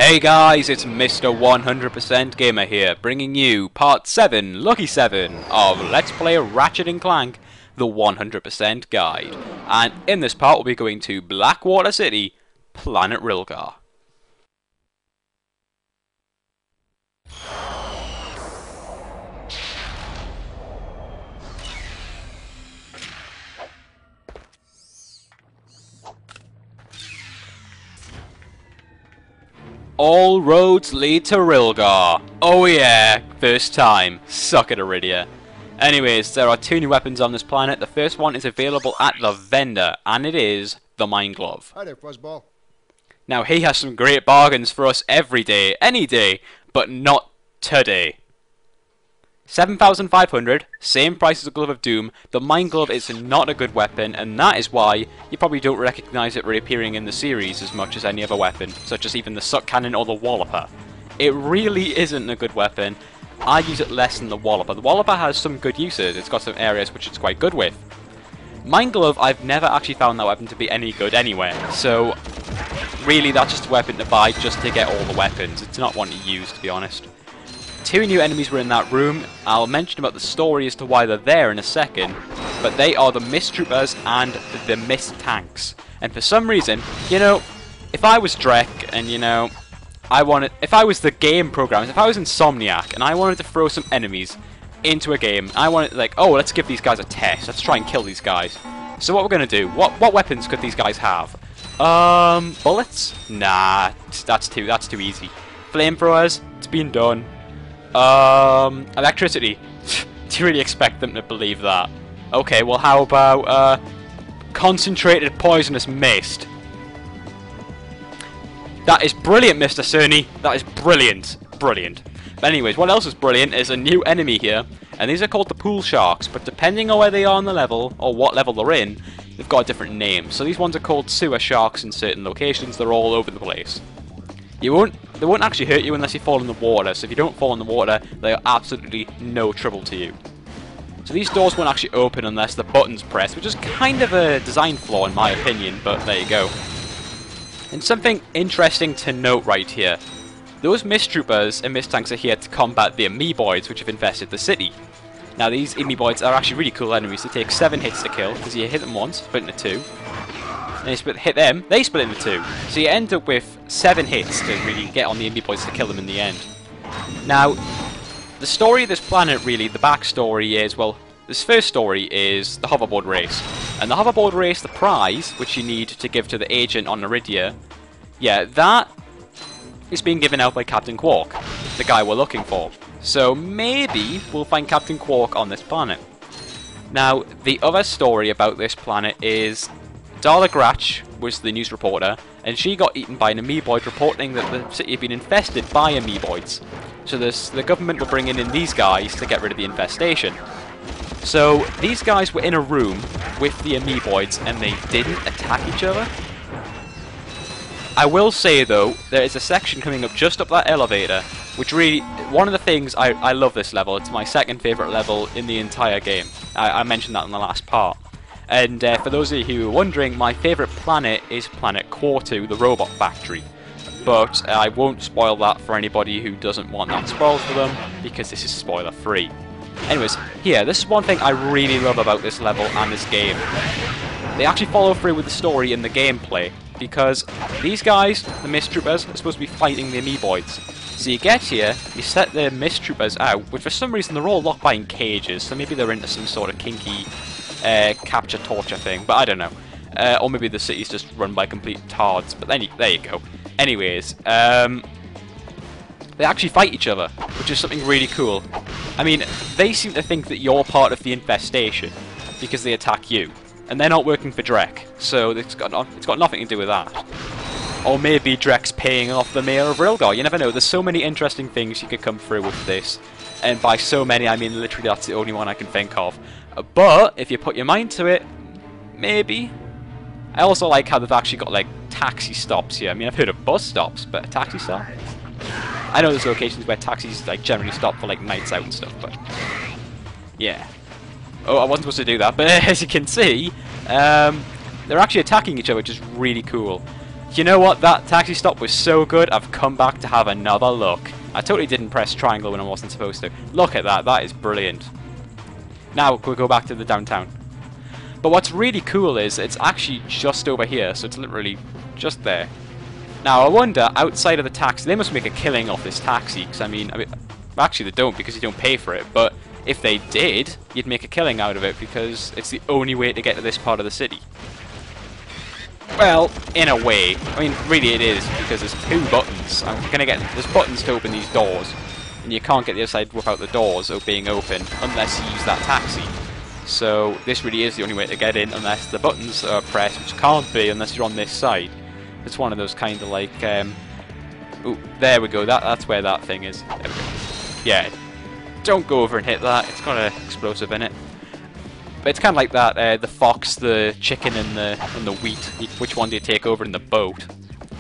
Hey guys, it's Mr. 100% Gamer here, bringing you Part 7, Lucky 7, of Let's Play Ratchet Clank, the 100% Guide. And in this part we'll be going to Blackwater City, Planet Rilgar. All roads lead to Rilgar. Oh yeah, first time. Suck it, Iridia. Anyways, there are two new weapons on this planet. The first one is available at the vendor, and it is the Mine Glove. Hi there, Fuzzball. Now he has some great bargains for us every day, any day, but not today. 7,500, same price as the Glove of Doom. The Mine Glove is not a good weapon, and that is why you probably don't recognise it reappearing in the series as much as any other weapon, such as even the Suck Cannon or the Walloper. It really isn't a good weapon. I use it less than the Walloper. The Walloper has some good uses, it's got some areas which it's quite good with. Mine Glove, I've never actually found that weapon to be any good anywhere, so really that's just a weapon to buy just to get all the weapons. It's not one to use, to be honest. Two new enemies were in that room. I'll mention about the story as to why they're there in a second, but they are the Mist Troopers and the Mist Tanks. And for some reason, you know, if I was Drek and, you know, if I was the game programmers, if I was Insomniac and I wanted to throw some enemies into a game, I wanted, like, oh, let's give these guys a test, let's try and kill these guys. So what we're going to do, what weapons could these guys have? Bullets? Nah, that's too easy. Flamethrowers? It's been done. Electricity. Do you really expect them to believe that? Okay, well how about, concentrated poisonous mist? That is brilliant, Mr. Cerny. That is brilliant. Brilliant. But anyways, what else is brilliant is a new enemy here, and these are called the Pool Sharks, but depending on where they are on the level, or what level they're in, they've got a different name. So these ones are called Sewer Sharks in certain locations. They're all over the place. They won't actually hurt you unless you fall in the water, so if you don't fall in the water, they are absolutely no trouble to you. So these doors won't actually open unless the button's pressed, which is kind of a design flaw in my opinion, but there you go. And something interesting to note right here. Those Mist Troopers and Mist Tanks are here to combat the Amoeboids which have infested the city. Now these Amoeboids are actually really cool enemies. They take 7 hits to kill, because you hit them once, split into 2. And you hit them, they split into 2. So you end up with 7 hits to really get on the Amoeboids to kill them in the end. Now, the story of this planet really, the backstory is, well, this first story is the hoverboard race. And the hoverboard race, the prize, which you need to give to the agent on Iridia, yeah, that is being given out by Captain Quark, the guy we're looking for. So maybe we'll find Captain Quark on this planet. Now, the other story about this planet is Darla Gratch was the news reporter, and she got eaten by an Amoeboid reporting that the city had been infested by Amoeboids. So the government were bringing in these guys to get rid of the infestation. So these guys were in a room with the Amoeboids and they didn't attack each other. I will say though, there is a section coming up just up that elevator, which really, one of the things, I love this level. It's my second favourite level in the entire game. I mentioned that in the last part. And for those of you who are wondering, my favourite planet is Planet Quartu, the robot factory. But I won't spoil that for anybody who doesn't want that spoiled for them, because this is spoiler free. Anyways, here, this is one thing I really love about this level and this game. They actually follow through with the story and the gameplay, because these guys, the Mist Troopers, are supposed to be fighting the Amoeboids. So you get here, you set the Mist Troopers out, which for some reason they're all locked behind cages, so maybe they're into some sort of kinky capture torture thing, but I don't know. Or maybe the city's just run by complete tards, but then there you go. Anyways, they actually fight each other, which is something really cool. I mean, they seem to think that you're part of the infestation because they attack you, and they're not working for Drek, so it's got nothing to do with that. Or maybe Drek's paying off the mayor of Rilgar. You never know. There's so many interesting things you could come through with this, and by so many I mean literally that's the only one I can think of. But if you put your mind to it, maybe. I also like how they've actually got like taxi stops here. I mean, I've heard of bus stops, but a taxi stop? I know there's locations where taxis like generally stop for like nights out and stuff, but yeah. Oh, I wasn't supposed to do that, but as you can see, they're actually attacking each other, which is really cool. You know what? That taxi stop was so good, I've come back to have another look. I totally didn't press triangle when I wasn't supposed to. Look at that, that is brilliant. Now we'll go back to the downtown. But what's really cool is it's actually just over here, so it's literally just there. Now I wonder, outside of the taxi, they must make a killing off this taxi, because I mean, actually they don't, because you don't pay for it, but if they did, you'd make a killing out of it, because it's the only way to get to this part of the city. Well, in a way. I mean, really it is, because there's two buttons. There's buttons to open these doors, and you can't get the other side without the doors being open unless you use that taxi. So this really is the only way to get in unless the buttons are pressed, which can't be unless you're on this side. It's one of those kind of like, ooh, there we go, that's where that thing is. There we go. Yeah, don't go over and hit that, it's got an explosive in it. But it's kind of like that, the fox, the chicken, and the wheat. Which one do you take over in the boat?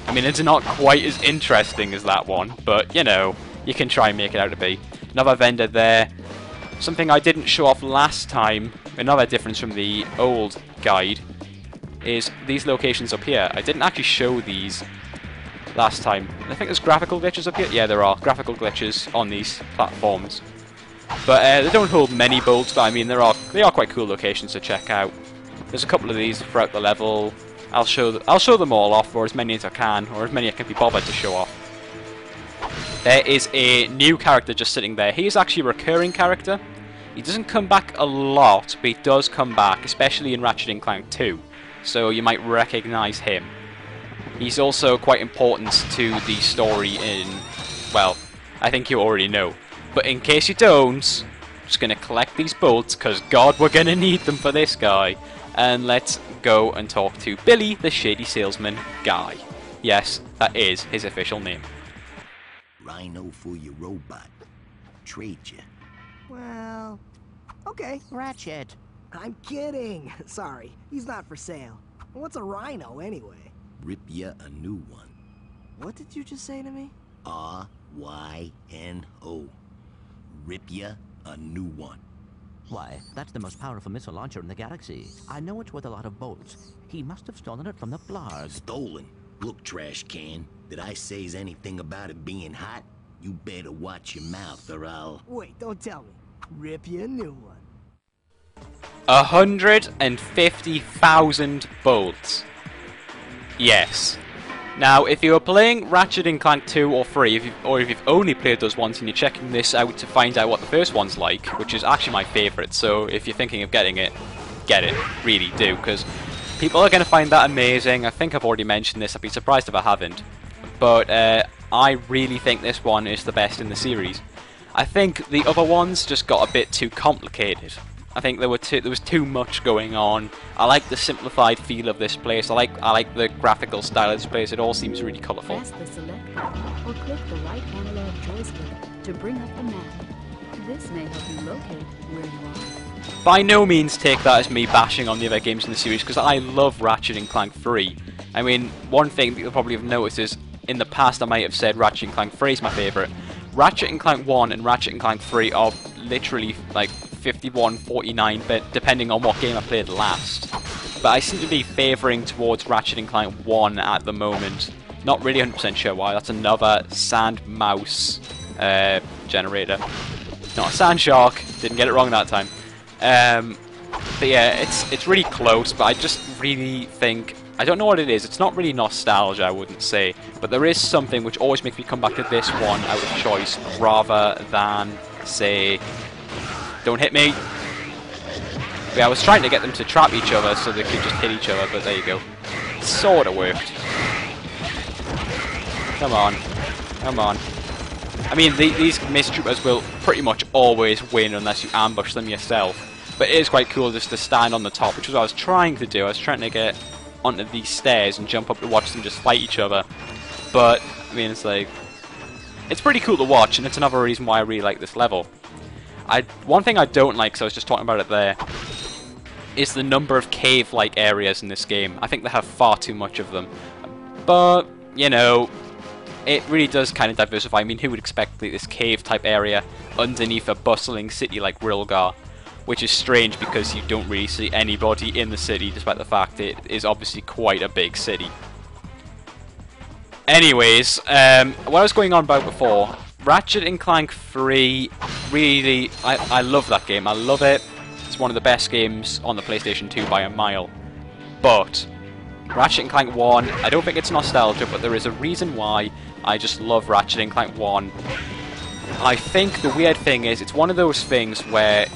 I mean, it's not quite as interesting as that one, but, you know, you can try and make it out to be. Another vendor there. Something I didn't show off last time, another difference from the old guide, is these locations up here. I didn't actually show these last time. I think there's graphical glitches up here. Yeah, there are graphical glitches on these platforms. But they don't hold many bolts, but I mean they are quite cool locations to check out. There's a couple of these throughout the level. I'll show them all off, or as many as I can, or as many I can be bothered to show off. There is a new character just sitting there. He is actually a recurring character. He doesn't come back a lot, but he does come back, especially in Ratchet & Clank 2. So you might recognise him. He's also quite important to the story in, well, I think you already know. But in case you don't, I'm just going to collect these bolts, because God, we're going to need them for this guy. And let's go and talk to Billy, the shady salesman guy. Yes, that is his official name. Rhino for your robot. Trade you. Well, okay. Ratchet. I'm kidding. Sorry, he's not for sale. What's a rhino anyway? Rip ya a new one. What did you just say to me? R-Y-N-O. Rip ya a new one. Why, that's the most powerful missile launcher in the galaxy. I know it's worth a lot of bolts. He must have stolen it from the Blarg. Stolen? Look, trash can. Did I say anything about it being hot? You better watch your mouth or I'll... Wait, don't tell me. Rip you a new one. 150,000 bolts. Yes. Now, if you were playing Ratchet & Clank 2 or 3, or if you've only played those ones and you're checking this out to find out what the first one's like, which is actually my favourite, so if you're thinking of getting it, get it. Really do, because people are going to find that amazing. I think I've already mentioned this, I'd be surprised if I haven't. But I really think this one is the best in the series. I think the other ones just got a bit too complicated. I think there was too much going on. I like the simplified feel of this place. I like the graphical style of this place. It all seems really colourful. Press the select button or click the right analog joystick to bring up the map. This may help you locate where you are. By no means take that as me bashing on the other games in the series, because I love Ratchet & Clank 3. I mean, one thing that you'll probably have noticed is, in the past I might have said Ratchet & Clank 3 is my favourite. Ratchet & Clank 1 and Ratchet & Clank 3 are literally like 51-49, but depending on what game I played last. But I seem to be favouring towards Ratchet & Clank 1 at the moment. Not really 100% sure why. That's another sand mouse generator. Not a sand shark. Didn't get it wrong that time. But yeah, it's really close. But I just really think, I don't know what it is. It's not really nostalgia, I wouldn't say. But there is something which always makes me come back to this one out of choice, rather than say, don't hit me. But yeah, I was trying to get them to trap each other so they could just hit each other, but there you go. It sort of worked. Come on. Come on. I mean, these mist troopers will pretty much always win unless you ambush them yourself. But it is quite cool just to stand on the top, which is what I was trying to do. I was trying to get onto these stairs and jump up to watch them just fight each other. But, I mean, it's like, it's pretty cool to watch, and it's another reason why I really like this level. One thing I don't like, because I was just talking about it there, is the number of cave-like areas in this game. I think they have far too much of them. But, you know, it really does kind of diversify. I mean, who would expect this cave-type area underneath a bustling city like Rilgar? Which is strange because you don't really see anybody in the city, despite the fact it is obviously quite a big city. Anyways, what I was going on about before, Ratchet and Clank 3, really, I love that game. I love it. It's one of the best games on the PlayStation 2 by a mile. But Ratchet and Clank 1, I don't think it's nostalgia, but there is a reason why I just love Ratchet and Clank 1. I think the weird thing is, it's one of those things where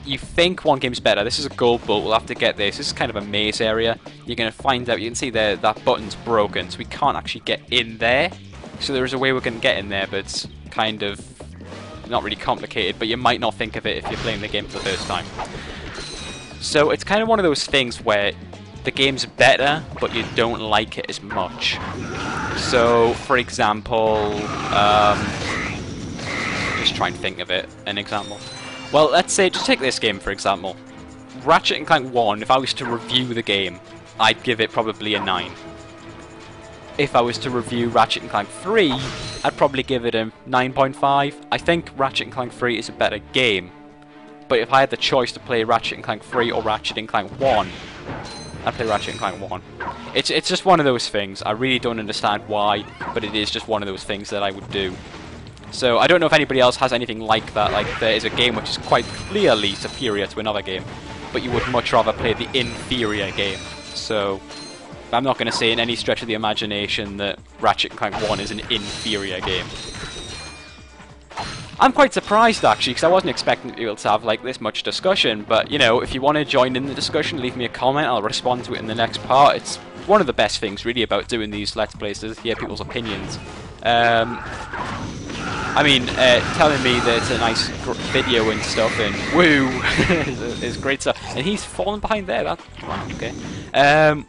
you think one game's better. This is a gold bolt, we'll have to get this. This is kind of a maze area. You're going to find out, you can see there, that button's broken, so we can't actually get in there. So there is a way we can get in there, but it's kind of not really complicated, but you might not think of it if you're playing the game for the first time. So it's kind of one of those things where the game's better, but you don't like it as much. So, for example, just try and think of it, an example. Well, let's say, just take this game for example. Ratchet and Clank 1, if I was to review the game, I'd give it probably a 9. If I was to review Ratchet and Clank 3, I'd probably give it a 9.5. I think Ratchet and Clank 3 is a better game. But if I had the choice to play Ratchet and Clank 3 or Ratchet and Clank 1, I'd play Ratchet and Clank 1. It's just one of those things. I really don't understand why, but it is just one of those things that I would do. So I don't know if anybody else has anything like that, like there is a game which is quite clearly superior to another game, but you would much rather play the inferior game. So I'm not going to say in any stretch of the imagination that Ratchet and Clank 1 is an inferior game. I'm quite surprised actually, because I wasn't expecting to be able to have like this much discussion, but you know, if you want to join in the discussion, leave me a comment, I'll respond to it in the next part. It's one of the best things really about doing these Let's Plays, is to hear people's opinions. I mean, telling me that it's a nice video and stuff, and woo, is great stuff. And he's fallen behind there. Wow, okay. That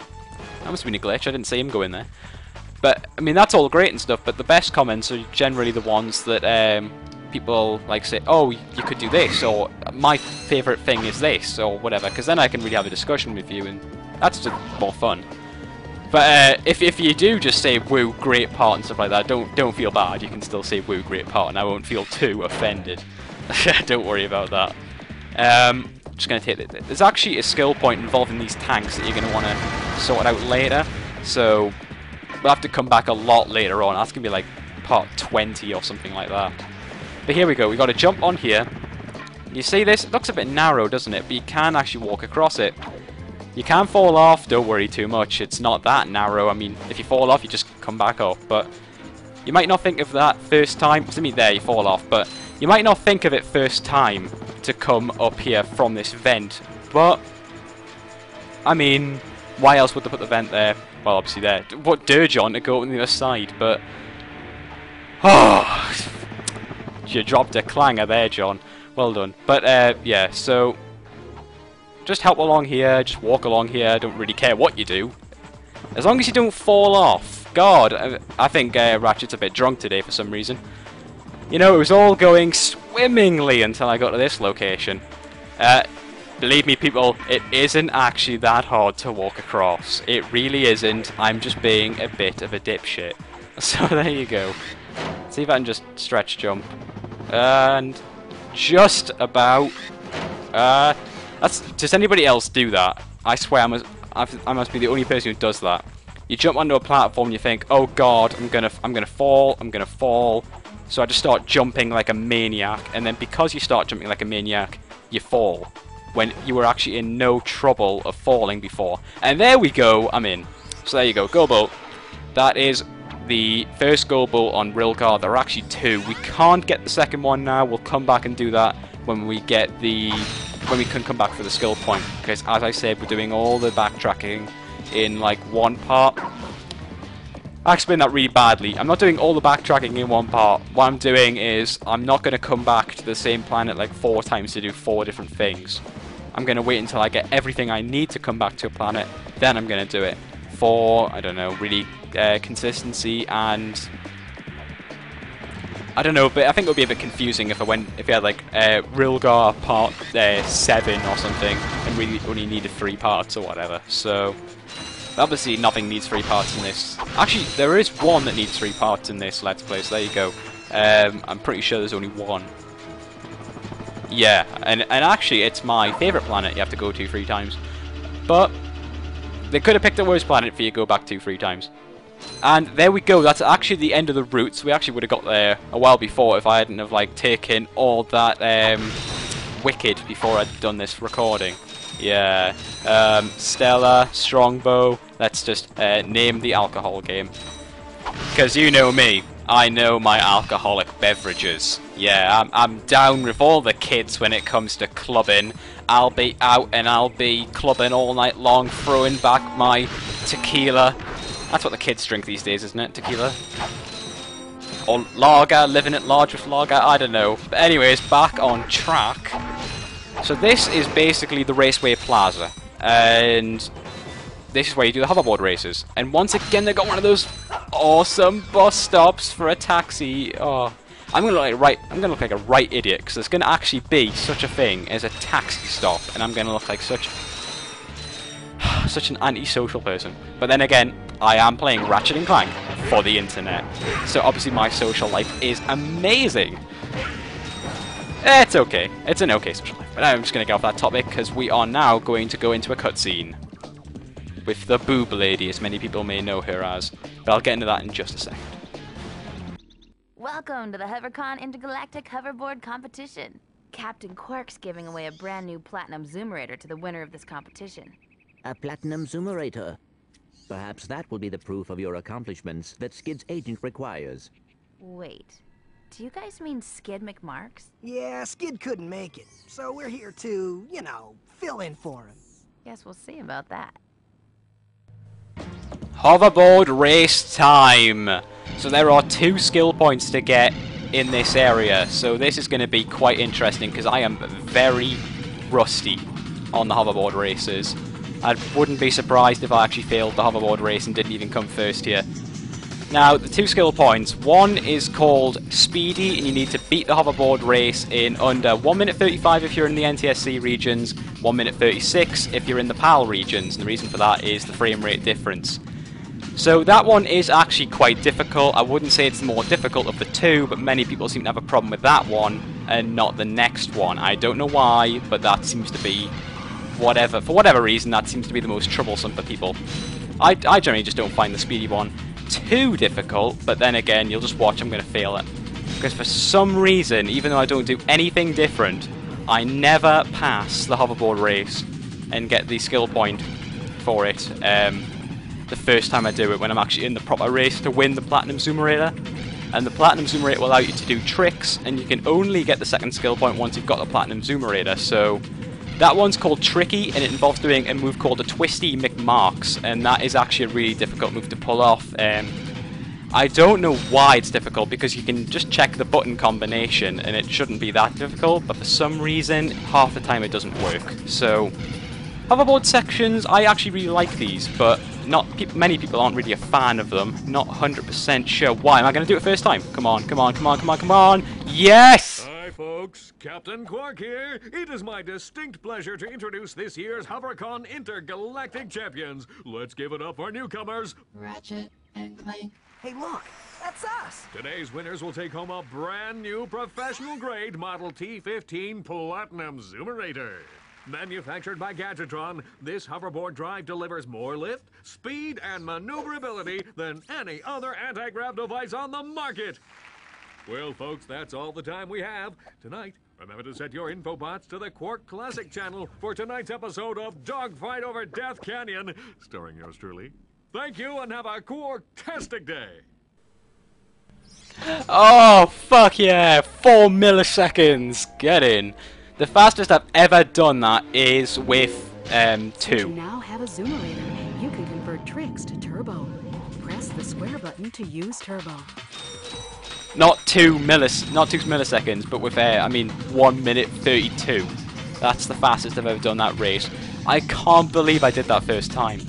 must have been a glitch. I didn't see him go in there. But I mean, that's all great and stuff. But the best comments are generally the ones that people like say, "Oh, you could do this," or "My favorite thing is this," or whatever. Because then I can really have a discussion with you, and that's just more fun. But if you do just say "woo, great part" and stuff like that, don't feel bad. You can still say "woo, great part," and I won't feel too offended. Don't worry about that. Just gonna take it. There's actually a skill point involving these tanks that you're gonna want to sort out later. So we'll have to come back a lot later on. That's gonna be like part 20 or something like that. But here we go. We got to jump on here. You see this? It looks a bit narrow, doesn't it? But you can actually walk across it. You can fall off, don't worry too much, it's not that narrow. I mean, if you fall off, you just come back up, but you might not think of that first time. I mean, there, you fall off, but you might not think of it first time to come up here from this vent, but, I mean, why else would they put the vent there? Well, obviously there. Put dirge on to go on the other side, but, oh, you dropped a clanger there, John. Well done. But, yeah, so just help along here, just walk along here, don't really care what you do. As long as you don't fall off. God, I think Ratchet's a bit drunk today for some reason. You know, it was all going swimmingly until I got to this location. Believe me people, it isn't actually that hard to walk across. It really isn't. I'm just being a bit of a dipshit. So there you go. See if I can just stretch jump. And just about... does anybody else do that? I swear I must be the only person who does that. You jump onto a platform and you think, oh god, I'm gonna fall. So I just start jumping like a maniac, and then because you start jumping like a maniac, you fall. When you were actually in no trouble of falling before. And there we go, I'm in. So there you go, goal bolt. That is the first goal bolt on Rilgar. There are actually 2. We can't get the second one now, we'll come back and do that when we get the... when we can come back for the skill point, because as I said, we're doing all the backtracking in like one part. I explained that really badly. I'm not doing all the backtracking in one part. What I'm doing is I'm not going to come back to the same planet like 4 times to do 4 different things. I'm going to wait until I get everything I need to come back to a planet, then I'm going to do it for, I don't know, really consistency and... I don't know, but I think it would be a bit confusing if you had like Rilgar part 7 or something, and really only needed 3 parts or whatever. So obviously nothing needs 3 parts in this. Actually, there is one that needs 3 parts in this Let's Play. So there you go. I'm pretty sure there's only one. Yeah, and actually it's my favourite planet you have to go to 3 times. But they could have picked the worst planet for you to go back to 3 times. And there we go, that's actually the end of the route, so we actually would have got there a while before if I hadn't have like taken all that wicked before I'd done this recording. Yeah, Stella, Strongbow, let's just name the alcohol game. Because you know me, I know my alcoholic beverages. Yeah, I'm down with all the kids when it comes to clubbing. I'll be out and I'll be clubbing all night long, throwing back my tequila. That's what the kids drink these days, isn't it? Tequila? Or lager, living at large with lager, I don't know. But anyways, back on track. So this is basically the Raceway Plaza. And this is where you do the hoverboard races. And once again, they got one of those awesome bus stops for a taxi. Oh, I'm gonna look like a right idiot because there's gonna actually be such a thing as a taxi stop, and I'm gonna look like such an antisocial person. But then again, I am playing Ratchet Clank for the internet, so obviously my social life is amazing. It's okay. It's an okay social life. But I'm just gonna get off that topic because we are now going to go into a cutscene with the Boob Lady, as many people may know her as. But I'll get into that in just a second. Welcome to the HoverCon Intergalactic Hoverboard Competition. Captain Quark's giving away a brand new Platinum Zoomerator to the winner of this competition. A platinum zoomerator. Perhaps that will be the proof of your accomplishments that Skid's agent requires. Wait, do you guys mean Skid McMarks? Yeah, Skid couldn't make it, so we're here to, you know, fill in for him. Guess we'll see about that. Hoverboard race time! So there are 2 skill points to get in this area, so this is going to be quite interesting because I am very rusty on the hoverboard races. I wouldn't be surprised if I actually failed the hoverboard race and didn't even come first here. Now, the 2 skill points. One is called Speedy, and you need to beat the hoverboard race in under 1 minute 35 if you're in the NTSC regions, 1 minute 36 if you're in the PAL regions, and the reason for that is the frame rate difference. So that one is actually quite difficult. I wouldn't say it's the more difficult of the 2, but many people seem to have a problem with that one and not the next one. I don't know why, but that seems to be for whatever reason, that seems to be the most troublesome for people. I generally just don't find the speedy one too difficult, but then again, you'll just watch, I'm going to fail it. Because for some reason, even though I don't do anything different, I never pass the hoverboard race and get the skill point for it the first time I do it, when I'm actually in the proper race to win the Platinum Zoomerator. And the Platinum Zoomerator will allow you to do tricks, and you can only get the second skill point once you've got the Platinum Zoomerator, so that one's called Tricky, and it involves doing a move called a Twisty McMarks, and that is actually a really difficult move to pull off. I don't know why it's difficult, because you can just check the button combination, and it shouldn't be that difficult, but for some reason, half the time it doesn't work. So, hoverboard sections, I actually really like these, but many people aren't really a fan of them. Not 100% sure why. Am I going to do it first time? Come on, come on, come on, come on, come on! Yes! Hi folks, Captain Quark here. It is my distinct pleasure to introduce this year's HoverCon Intergalactic Champions. Let's give it up for newcomers, Ratchet and Clank. Hey, look, that's us. Today's winners will take home a brand new professional-grade Model T15 Platinum Zoomerator. Manufactured by Gadgetron, this hoverboard drive delivers more lift, speed, and maneuverability than any other anti-grav device on the market. Well, folks, that's all the time we have. Tonight, remember to set your infobots to the Quark Classic channel for tonight's episode of Dogfight Over Death Canyon, starring yours truly. Thank you, and have a Quark-tastic day. Oh, fuck yeah! 4 milliseconds! Get in. The fastest I've ever done that is with, You 2. now have a Zoomerator. You can convert tricks to turbo. Press the square button to use turbo. Not 2 milliseconds, but with, 1 minute 32. That's the fastest I've ever done that race. I can't believe I did that first time.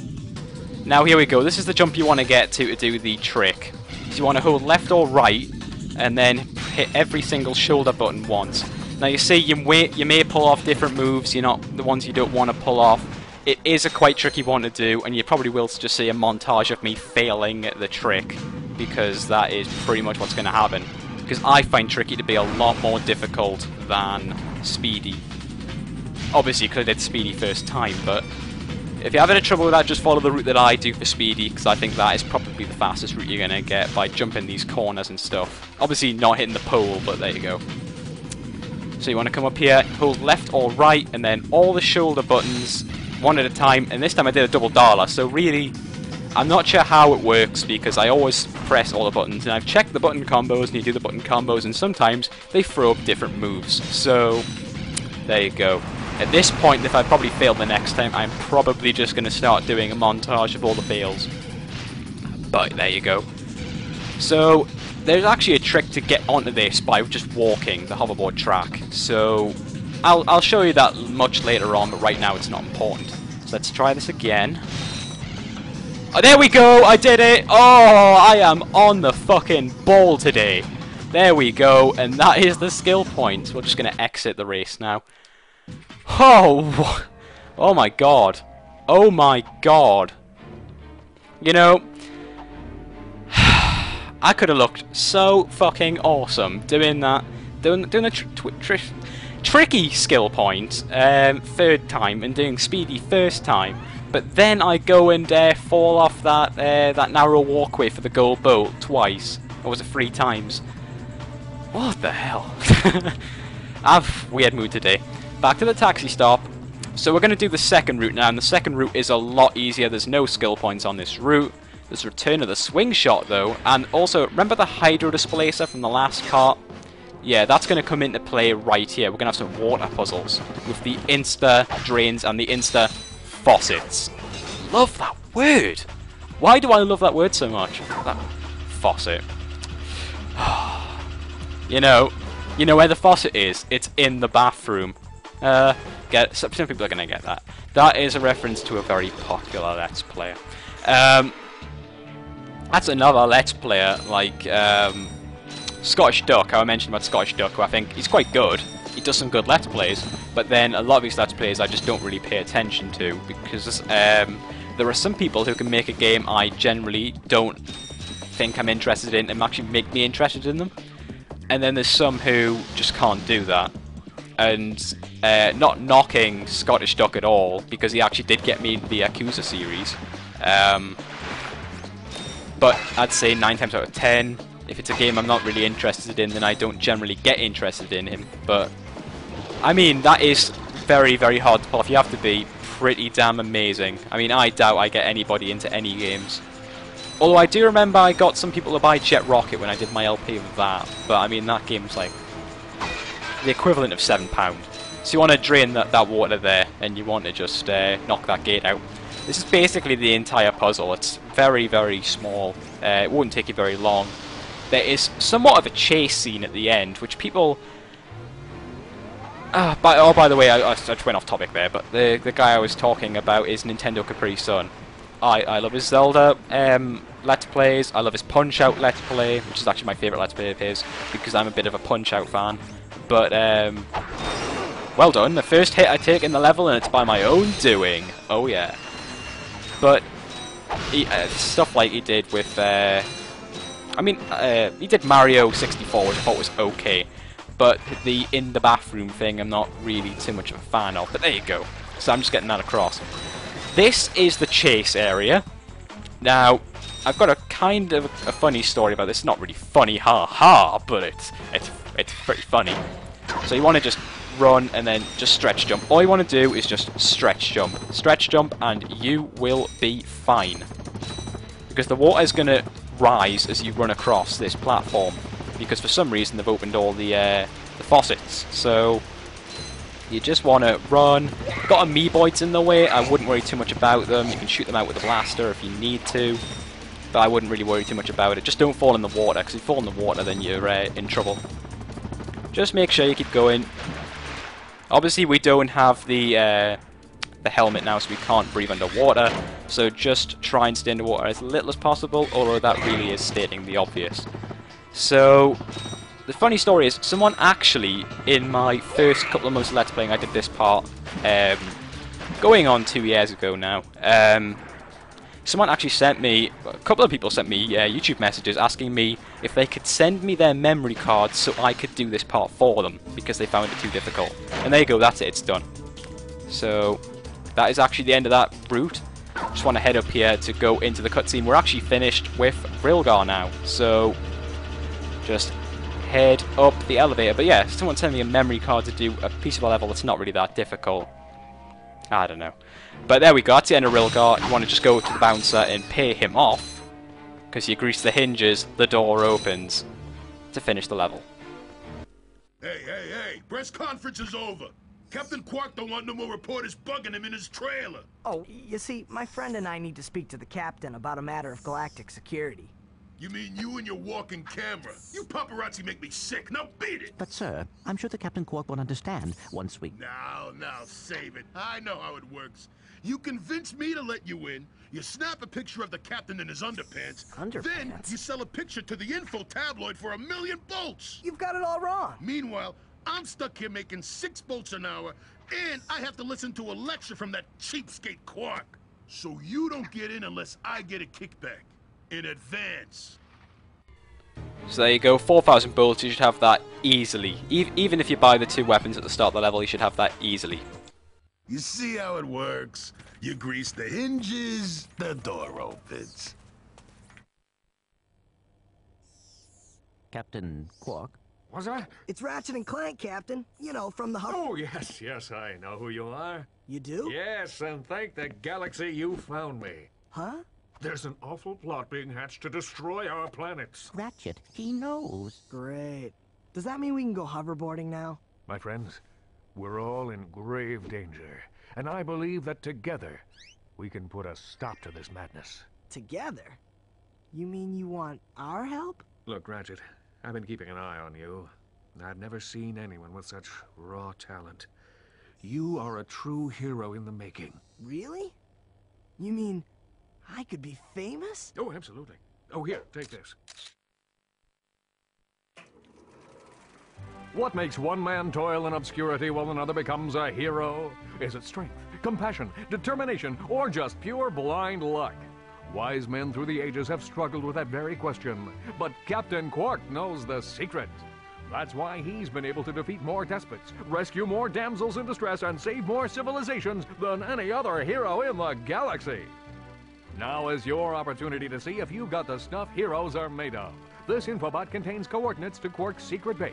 Now here we go. This is the jump you want to get to do the trick. So you want to hold left or right, and then hit every single shoulder button once. Now you see, you may pull off different moves, you're not the ones you don't want to pull off. It is a quite tricky one to do, and you probably will just see a montage of me failing at the trick, because that is pretty much what's going to happen. Because I find Tricky to be a lot more difficult than Speedy. Obviously, because I did Speedy first time, but If you're having a trouble with that, just follow the route that I do for Speedy, because I think that is probably the fastest route you're going to get by jumping these corners and stuff. Obviously not hitting the pole, but there you go. So you want to come up here, hold left or right, and then all the shoulder buttons, one at a time, and this time I did a double dollar, so really, I'm not sure how it works, because I always press all the buttons, and I've checked the button combos, and you do the button combos, and sometimes they throw up different moves, so there you go. At this point, if I probably fail the next time, I'm probably just going to start doing a montage of all the fails. But there you go. So, there's actually a trick to get onto this by just walking the hoverboard track. So, I'll show you that much later on, but right now it's not important. So let's try this again. Oh, there we go! I did it! Oh, I am on the fucking ball today. There we go, and that is the skill point. We're just going to exit the race now. Oh, oh my god. Oh my god. You know, I could have looked so fucking awesome doing that, doing a tricky skill point third time and doing Speedy first time, but then I go and fall off that that narrow walkway for the gold bolt twice, or was it 3 times? What the hell? I've weird mood today. Back to the taxi stop. So we're going to do the second route now, and the second route is a lot easier. There's no skill points on this route. There's Return of the Swing Shot though, and also remember the Hydro Displacer from the last part? Yeah, that's going to come into play right here. We're going to have some water puzzles with the Insta Drains and the Insta Faucets. Love that word! Why do I love that word so much? That faucet. You know where the faucet is? It's in the bathroom. Some people are going to get that. That is a reference to a very popular Let's Player. That's another Let's Player, like Scottish Duck, how I mentioned about Scottish Duck, who I think he's quite good. He does some good Let's Plays, but then a lot of these Let's Plays I just don't really pay attention to, because there are some people who can make a game I generally don't think I'm interested in and actually make me interested in them. And then there's some who just can't do that. And not knocking Scottish Duck at all, because he actually did get me into the Yakuza series. But I'd say 9 times out of 10, if it's a game I'm not really interested in, then I don't generally get interested in him. But, I mean, that is very, very hard to pull off. You have to be pretty damn amazing. I mean, I doubt I get anybody into any games. Although I do remember I got some people to buy Jet Rocket when I did my LP with that. But, I mean, that game's like the equivalent of £7. So you want to drain that water there, and you want to just knock that gate out. This is basically the entire puzzle. It's very, very small. It won't take you very long. There is somewhat of a chase scene at the end, which people... by the way, I just went off topic there, but the guy I was talking about is Nintendo Capri Sun. I love his Zelda Let's Plays. I love his Punch-Out Let's Play, which is actually my favourite Let's Play of his, because I'm a bit of a Punch-Out fan. But, well done. The first hit I take in the level, and it's by my own doing. Oh, yeah. But, stuff like he did with, he did Mario 64, which I thought was okay. But the in the bathroom thing, I'm not really too much of a fan of. But there you go. So I'm just getting that across. This is the chase area. Now, I've got a kind of a funny story about this. It's not really funny, ha, but it's pretty funny. So you want to just run and then just stretch jump. All you want to do is just stretch jump, and you will be fine. Because the water is going to rise as you run across this platform. Because for some reason they've opened all the faucets. So you just want to run. Got amoeboids in the way. I wouldn't worry too much about them. You can shoot them out with a blaster if you need to. But I wouldn't really worry too much about it. Just don't fall in the water, because if you fall in the water then you're in trouble. Just make sure you keep going. Obviously we don't have the helmet now, so we can't breathe underwater. So just try and stay underwater as little as possible, although that really is stating the obvious. So, the funny story is, someone actually, in my first couple of months of Let's Playing, I did this part, going on 2 years ago now, someone actually sent me, a couple of people sent me YouTube messages asking me if they could send me their memory cards so I could do this part for them, because they found it too difficult. And there you go, that's it, it's done. So, that is actually the end of that route. Just want to head up here to go into the cutscene. We're actually finished with Rilgar now, so just head up the elevator. But yeah, someone sent me a memory card to do a piece of a level that's not really that difficult. I don't know. But there we go, that's the end of Rilgar. You want to just go to the bouncer and pay him off, because you grease the hinges, the door opens to finish the level. Hey, press conference is over. Captain Quark don't want no more reporters bugging him in his trailer. Oh, you see, my friend and I need to speak to the captain about a matter of galactic security. You mean you and your walking camera? You paparazzi make me sick. Now beat it! But, sir, I'm sure the Captain Quark will understand once we... Now, save it. I know how it works. You convince me to let you in, you snap a picture of the captain in his underpants, then you sell a picture to the info tabloid for $1 million bolts! You've got it all wrong! Meanwhile, I'm stuck here making 6 bolts an hour, and I have to listen to a lecture from that cheapskate Quark. So you don't get in unless I get a kickback. In advance. So there you go, 4,000 bullets, you should have that easily. Even if you buy the 2 weapons at the start of the level, you should have that easily. You see how it works? You grease the hinges, the door opens. Captain Quark? What's that? It's Ratchet and Clank, Captain. You know, from the Oh, yes, I know who you are. You do? Yes, and thank the galaxy you found me. Huh? There's an awful plot being hatched to destroy our planets. Ratchet, he knows. Great. Does that mean we can go hoverboarding now? My friends, we're all in grave danger, and I believe that together we can put a stop to this madness. Together? You mean you want our help? Look, Ratchet, I've been keeping an eye on you. I've never seen anyone with such raw talent. You are a true hero in the making. Really? You mean I could be famous? Oh, absolutely. Oh, here, take this. What makes one man toil in obscurity while another becomes a hero? Is it strength, compassion, determination, or just pure blind luck? Wise men through the ages have struggled with that very question, but Captain Quark knows the secret. That's why he's been able to defeat more despots, rescue more damsels in distress, and save more civilizations than any other hero in the galaxy. Now is your opportunity to see if you've got the stuff heroes are made of. This infobot contains coordinates to Quark's secret base.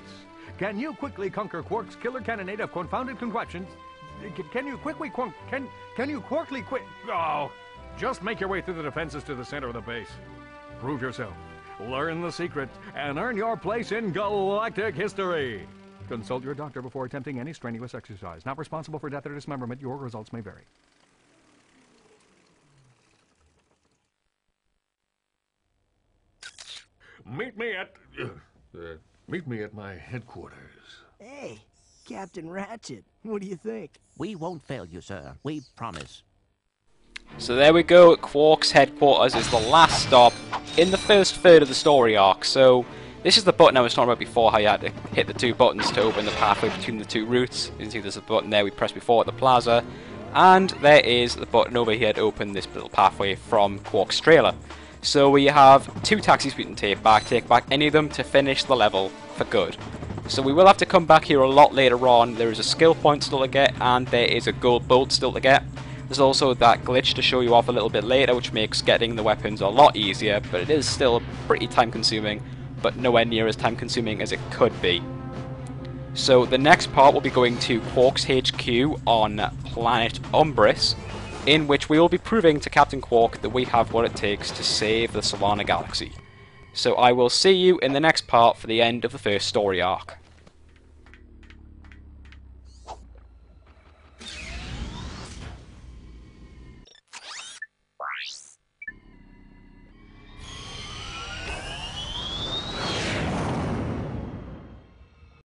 Can you quickly conquer Quark's killer cannonade of confounded contraptions? Can you quickly Oh, just make your way through the defenses to the center of the base. Prove yourself, learn the secret, and earn your place in galactic history. Consult your doctor before attempting any strenuous exercise. Not responsible for death or dismemberment. Your results may vary. Meet me at my headquarters. Hey, Captain Ratchet, what do you think? We won't fail you, sir. We promise. So there we go, Quark's headquarters is the last stop in the first third of the story arc. So this is the button I was talking about before, how you had to hit the 2 buttons to open the pathway between the 2 routes. You can see there's a button there we pressed before at the plaza, and there is the button over here to open this little pathway from Quark's trailer. So we have 2 taxis we can take back any of them to finish the level for good. So we will have to come back here a lot later on. There is a skill point still to get, and there is a gold bolt still to get. There's also that glitch to show you off a little bit later, which makes getting the weapons a lot easier, but it is still pretty time consuming, but nowhere near as time consuming as it could be. So the next part will be going to Quark's HQ on planet Umbris, in which we will be proving to Captain Quark that we have what it takes to save the Solana Galaxy. So I will see you in the next part for the end of the first story arc.